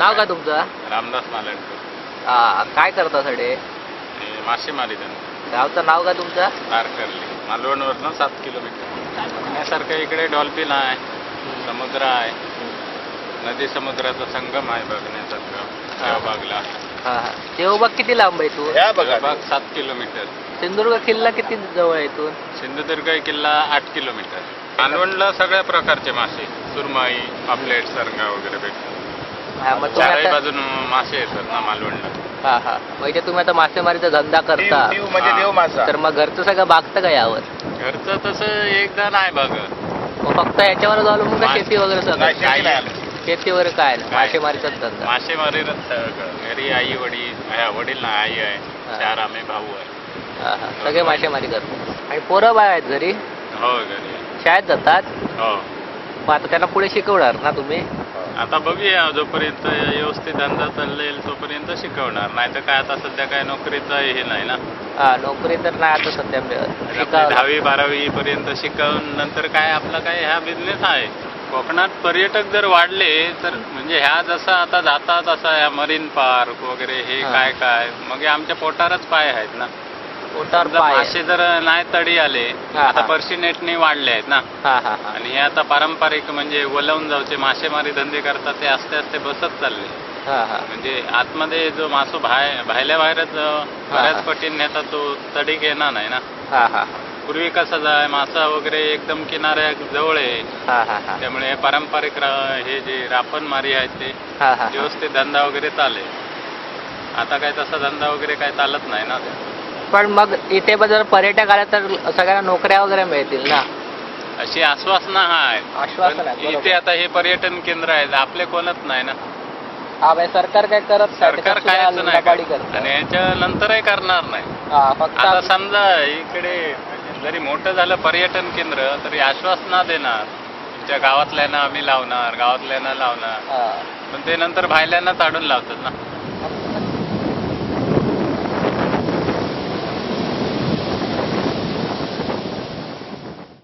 नाव का तुमचं? रामदास मालणकर. काय करता सडे? मासेमारी धंदा. गावचं नाव का तुमचं? तारकर्ली. मालवणवरनं 7 किलोमीटर. बघण्यासारखं इकडे डॉल्फिन आहे, समुद्र आहे, नदी समुद्राचा संगम आहे बघण्यासारखं. देवबागला. देवबाग किती लांब आहे इथून? देवबाग 7 किलोमीटर. सिंधुदुर्ग किल्ला किती जवळ आहे इथून? सिंधुदुर्ग किल्ला 8 किलोमीटर. मालवणला सगळ्या प्रकारचे मासे, सुरमई, पापलेट, सरंगा वगैरे भेटतात. मग तुम्ही चारही आता बाजून मासे येतात ना मालवणला. म्हणजे तुम्ही आता मासेमारीचा धंदा करता, म्हणजे देव मासा. तर मग घरचं सगळं बागतं का यावर? घरचं तसं एकदा नाही बघत. मग फक्त याच्यावर जाऊन का शेती वगैरे सगळं? शेती वगैरे काय नाही, काय? मासेमारीचाच धंदा. मासेमारीच सगळं. घरी आई वडील ना आई आहे, 4 आम्ही भाऊ आहे. सगळे मासेमारी करतो. आणि पोरं बाळ आहेत घरी, हो घरी आहे. शाळेत जातात. हो. मग आता त्यांना पुढे शिकवणार ना तुम्ही? आता बघूया, जोपर्यंत व्यवस्थित धंदा चाललेल तोपर्यंत शिकवणार. नाही तर काय, आता सध्या काय नोकरीचं हे नाही ना. नोकरी तर नाही आता सध्या मिळत. 10वी 12वी पर्यंत शिकवून नंतर काय आपला काय ह्या बिझनेस आहे. कोकणात पर्यटक जर वाढले तर म्हणजे ह्या जसं आता जातात असं या मरीन पार्क वगैरे हे काय काय मग हे आमच्या पोटारच पाय आहेत ना. पोटावर जर पाय मासे जर नाही तडी आले, आता पर्शिनेटने वाढले आहेत ना. आणि हे आता पारंपरिक म्हणजे वलवून जाऊचे मासेमारी धंदे करतात, ते आस्ते आस्ते बसत चालले. म्हणजे आतमध्ये जो मासो बाहेरल्या बाहेरच बऱ्याच पटीने नेतात, तो तडीक येणार नाही ना. पूर्वी कसं जाय मासा वगैरे एकदम किनाऱ्या जवळ आहे, त्यामुळे पारंपरिक हे जे रापण मारी आहेत ते व्यवस्थित धंदा वगैरे चालेल. आता काय तसा धंदा वगैरे काय चालत नाही ना. पण मग इथे जर पर्यटक आले तर सगळ्यांना नोकऱ्या वगैरे मिळतील ना, अशी आश्वासना आहे. आश्वासन आहे. इथे आता हे पर्यटन केंद्र आहे, आपले कोणच नाही ना. सरकार काय करत नाही, सरकार कायच नाही लबाडी करत. करतं. आणि याच्या नंतरही करणार नाही. फक्त आता समजा इकडे जरी मोठं झालं पर्यटन केंद्र तरी आश्वासना देणार, तुमच्या गावातल्यांना आम्ही लावणार, गावातल्यांना लावणार, पण ते नंतर बाहेरल्यांना चाडून लावतात ना.